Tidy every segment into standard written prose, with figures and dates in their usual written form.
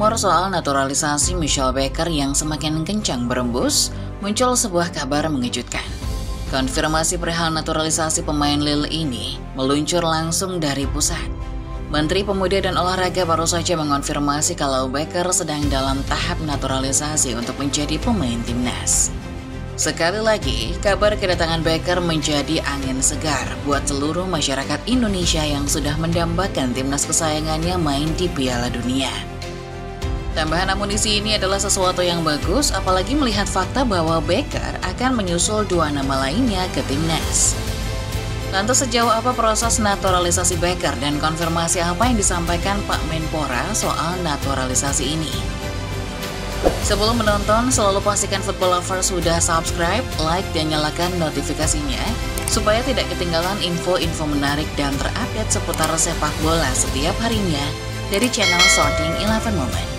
rumor soal naturalisasi Michelle Baker yang semakin kencang berembus, muncul sebuah kabar mengejutkan. Konfirmasi perihal naturalisasi pemain Lille ini meluncur langsung dari pusat. Menteri Pemuda dan Olahraga baru saja mengonfirmasi kalau Baker sedang dalam tahap naturalisasi untuk menjadi pemain timnas. Sekali lagi, kabar kedatangan Baker menjadi angin segar buat seluruh masyarakat Indonesia yang sudah mendambakan timnas kesayangannya main di Piala Dunia. Tambahan amunisi ini adalah sesuatu yang bagus, apalagi melihat fakta bahwa Baker akan menyusul dua nama lainnya ke timnas. Lantas sejauh apa proses naturalisasi Baker dan konfirmasi apa yang disampaikan Pak Menpora soal naturalisasi ini? Sebelum menonton, selalu pastikan Football Lovers sudah subscribe, like, dan nyalakan notifikasinya supaya tidak ketinggalan info-info menarik dan terupdate seputar sepak bola setiap harinya dari channel Sorting 11 Moment.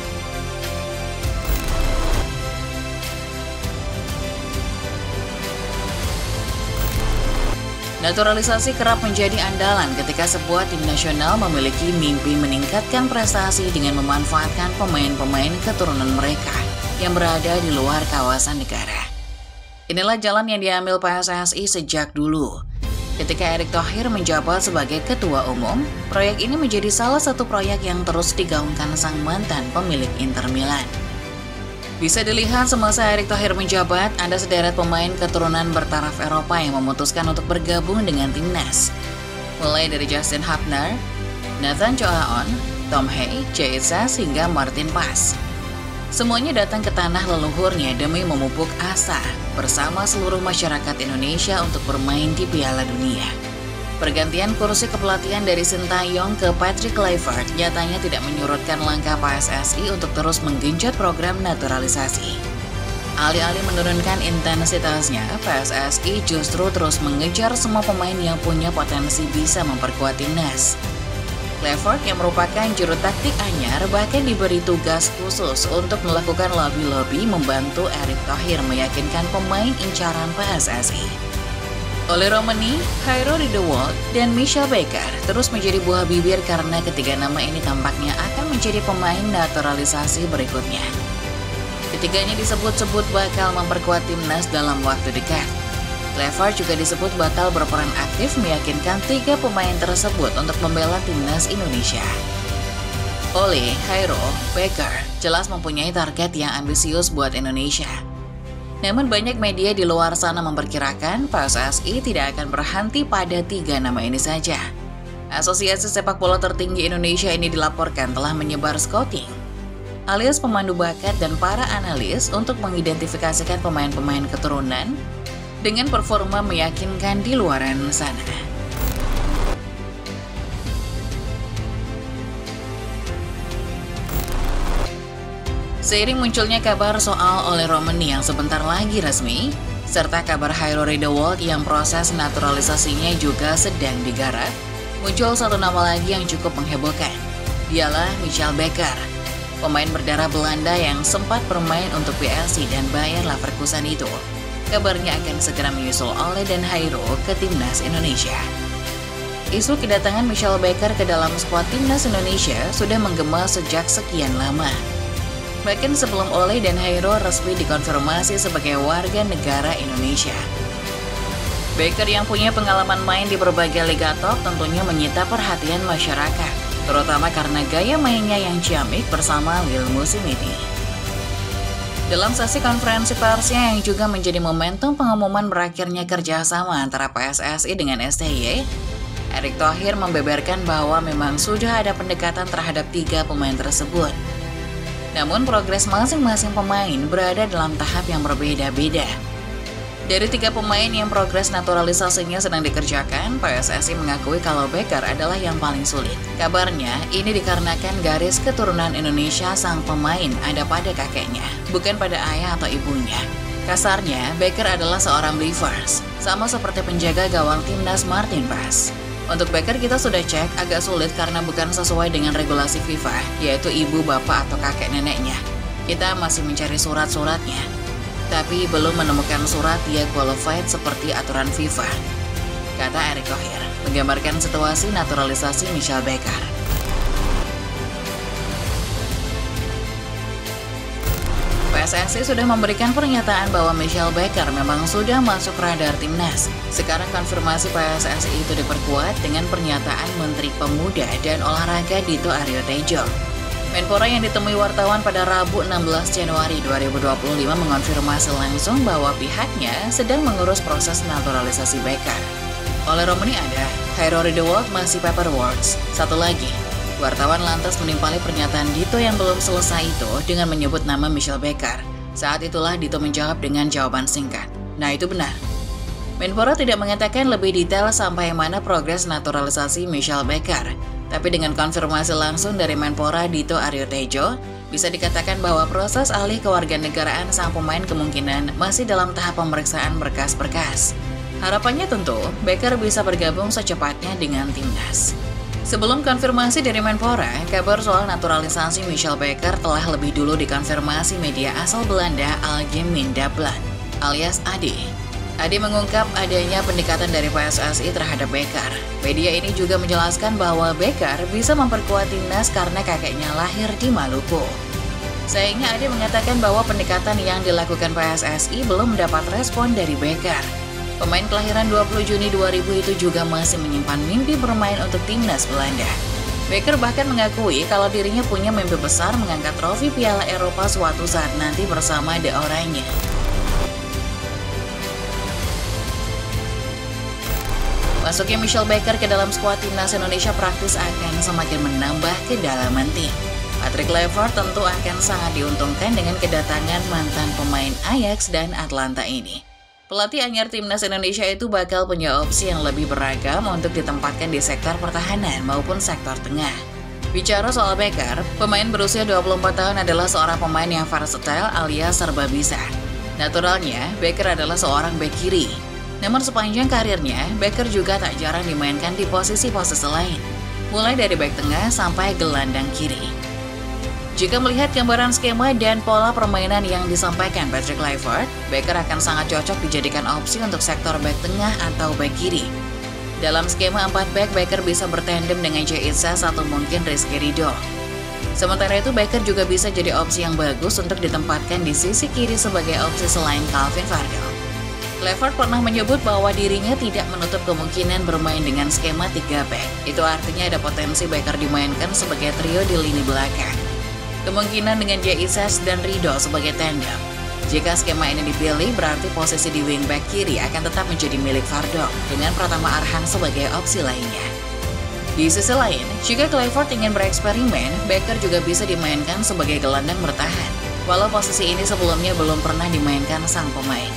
Naturalisasi kerap menjadi andalan ketika sebuah tim nasional memiliki mimpi meningkatkan prestasi dengan memanfaatkan pemain-pemain keturunan mereka yang berada di luar kawasan negara. Inilah jalan yang diambil PSSI sejak dulu. Ketika Erick Thohir menjabat sebagai ketua umum, proyek ini menjadi salah satu proyek yang terus digaungkan sang mantan pemilik Inter Milan. Bisa dilihat semasa Erick Thohir menjabat, ada sederet pemain keturunan bertaraf Eropa yang memutuskan untuk bergabung dengan timnas. Mulai dari Justin Hapner, Nathan Choaon, Tom Hay, Ceesas hingga Martin Pas. Semuanya datang ke tanah leluhurnya demi memupuk asa bersama seluruh masyarakat Indonesia untuk bermain di Piala Dunia. Pergantian kursi kepelatihan dari Sintayong ke Patrick Kluivert nyatanya tidak menyurutkan langkah PSSI untuk terus menggenjot program naturalisasi. Alih-alih menurunkan intensitasnya, PSSI justru terus mengejar semua pemain yang punya potensi bisa memperkuat timnas. Kluivert yang merupakan juru taktik anyar bahkan diberi tugas khusus untuk melakukan lobby-lobby membantu Erick Thohir meyakinkan pemain incaran PSSI. Oleh Romani, Jairo Riedewald, dan Michelle Baker terus menjadi buah bibir karena ketiga nama ini tampaknya akan menjadi pemain naturalisasi berikutnya. Ketiganya disebut-sebut bakal memperkuat timnas dalam waktu dekat. Kluivert juga disebut bakal berperan aktif meyakinkan tiga pemain tersebut untuk membela timnas Indonesia. Oleh Jairo, Baker jelas mempunyai target yang ambisius buat Indonesia. Namun banyak media di luar sana memperkirakan PSSI tidak akan berhenti pada tiga nama ini saja. Asosiasi sepak bola tertinggi Indonesia ini dilaporkan telah menyebar scouting, alias pemandu bakat dan para analis untuk mengidentifikasikan pemain-pemain keturunan dengan performa meyakinkan di luaran sana. Seiring munculnya kabar soal Oleh Romani yang sebentar lagi resmi, serta kabar Jairo Riedewald yang proses naturalisasinya juga sedang digarap, muncul satu nama lagi yang cukup menghebohkan. Dialah Michelle Baker, pemain berdarah Belanda yang sempat bermain untuk PSI dan Bayer Leverkusen itu. Kabarnya akan segera menyusul Oleh dan Jairo ke timnas Indonesia. Isu kedatangan Michelle Baker ke dalam skuad timnas Indonesia sudah menggema sejak sekian lama. Bahkan sebelum Oleh dan Jairo resmi dikonfirmasi sebagai warga negara Indonesia. Baker yang punya pengalaman main di berbagai liga top tentunya menyita perhatian masyarakat, terutama karena gaya mainnya yang ciamik bersama Lille musim ini. Dalam sesi konferensi persnya yang juga menjadi momentum pengumuman berakhirnya kerjasama antara PSSI dengan STY, Erick Thohir membeberkan bahwa memang sudah ada pendekatan terhadap tiga pemain tersebut. Namun progres masing-masing pemain berada dalam tahap yang berbeda-beda. Dari tiga pemain yang progres naturalisasinya sedang dikerjakan, PSSI mengakui kalau Baker adalah yang paling sulit. Kabarnya, ini dikarenakan garis keturunan Indonesia sang pemain ada pada kakeknya, bukan pada ayah atau ibunya. Kasarnya, Baker adalah seorang believers, sama seperti penjaga gawang timnas Martin Pas. Untuk Baker kita sudah cek agak sulit karena bukan sesuai dengan regulasi FIFA, yaitu ibu, bapak, atau kakek neneknya. Kita masih mencari surat-suratnya, tapi belum menemukan surat dia qualified seperti aturan FIFA, kata Erick Thohir, menggambarkan situasi naturalisasi Michelle Baker. PSSI sudah memberikan pernyataan bahwa Michelle Baker memang sudah masuk radar timnas. Sekarang konfirmasi PSSI itu diperkuat dengan pernyataan Menteri Pemuda dan Olahraga Dito Aryo Tejo. Menpora yang ditemui wartawan pada Rabu 16 Januari 2025 mengonfirmasi langsung bahwa pihaknya sedang mengurus proses naturalisasi Baker. Oleh Romani ada, Hero The World masih paperworks. Satu lagi, wartawan lantas menimpali pernyataan Dito yang belum selesai itu dengan menyebut nama Michelle Baker. Saat itulah Dito menjawab dengan jawaban singkat. Nah itu benar. Menpora tidak mengatakan lebih detail sampai mana progres naturalisasi Michelle Baker. Tapi dengan konfirmasi langsung dari Menpora Dito Aryo Tejo, bisa dikatakan bahwa proses alih kewarganegaraan sang pemain kemungkinan masih dalam tahap pemeriksaan berkas-berkas. Harapannya tentu, Baker bisa bergabung secepatnya dengan timnas. Sebelum konfirmasi dari Menpora, kabar soal naturalisasi Michelle Baker telah lebih dulu dikonfirmasi media asal Belanda Algemene Dagblad, alias AD. AD mengungkap adanya pendekatan dari PSSI terhadap Baker. Media ini juga menjelaskan bahwa Baker bisa memperkuat timnas karena kakeknya lahir di Maluku. Sayangnya AD mengatakan bahwa pendekatan yang dilakukan PSSI belum mendapat respon dari Baker. Pemain kelahiran 20 Juni 2000 itu juga masih menyimpan mimpi bermain untuk timnas Belanda. Baker bahkan mengakui kalau dirinya punya mimpi besar mengangkat trofi Piala Eropa suatu saat nanti bersama The Oranje. Masuknya Michelle Baker ke dalam skuad timnas Indonesia praktis akan semakin menambah kedalaman tim. Patrick Kluivert tentu akan sangat diuntungkan dengan kedatangan mantan pemain Ajax dan Atlanta ini. Pelatih anyar timnas Indonesia itu bakal punya opsi yang lebih beragam untuk ditempatkan di sektor pertahanan maupun sektor tengah. Bicara soal Baker, pemain berusia 24 tahun adalah seorang pemain yang versatile alias serba bisa. Naturalnya, Baker adalah seorang bek kiri. Namun sepanjang karirnya, Baker juga tak jarang dimainkan di posisi-posisi lain, mulai dari bek tengah sampai gelandang kiri. Jika melihat gambaran skema dan pola permainan yang disampaikan Patrick Kluivert, Baker akan sangat cocok dijadikan opsi untuk sektor bek tengah atau bek kiri. Dalam skema 4 bek, Baker bisa bertandem dengan Jay Itzas atau mungkin Rizky Ridho. Sementara itu, Baker juga bisa jadi opsi yang bagus untuk ditempatkan di sisi kiri sebagai opsi selain Calvin Vardel. Kluivert pernah menyebut bahwa dirinya tidak menutup kemungkinan bermain dengan skema 3 back. Itu artinya ada potensi Baker dimainkan sebagai trio di lini belakang. Kemungkinan dengan Jay Itzas dan Ridho sebagai tandem. Jika skema ini dipilih, berarti posisi di wingback kiri akan tetap menjadi milik Vardel dengan Pratama Arhan sebagai opsi lainnya. Di sisi lain, jika Kluivert ingin bereksperimen, Baker juga bisa dimainkan sebagai gelandang bertahan. Walau posisi ini sebelumnya belum pernah dimainkan sang pemain.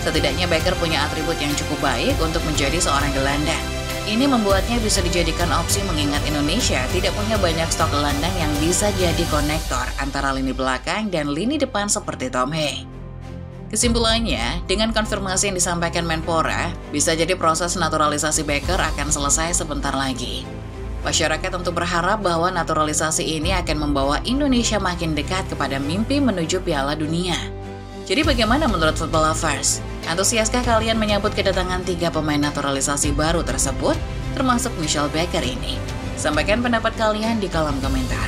Setidaknya Baker punya atribut yang cukup baik untuk menjadi seorang gelandang. Ini membuatnya bisa dijadikan opsi mengingat Indonesia tidak punya banyak stok gelandang yang bisa jadi konektor antara lini belakang dan lini depan seperti Tom Hay. Kesimpulannya, dengan konfirmasi yang disampaikan Menpora, bisa jadi proses naturalisasi Baker akan selesai sebentar lagi. Masyarakat tentu berharap bahwa naturalisasi ini akan membawa Indonesia makin dekat kepada mimpi menuju Piala Dunia. Jadi bagaimana menurut Football Lovers? Antusiaskah kalian menyambut kedatangan 3 pemain naturalisasi baru tersebut, termasuk Michelle Baker ini? Sampaikan pendapat kalian di kolom komentar.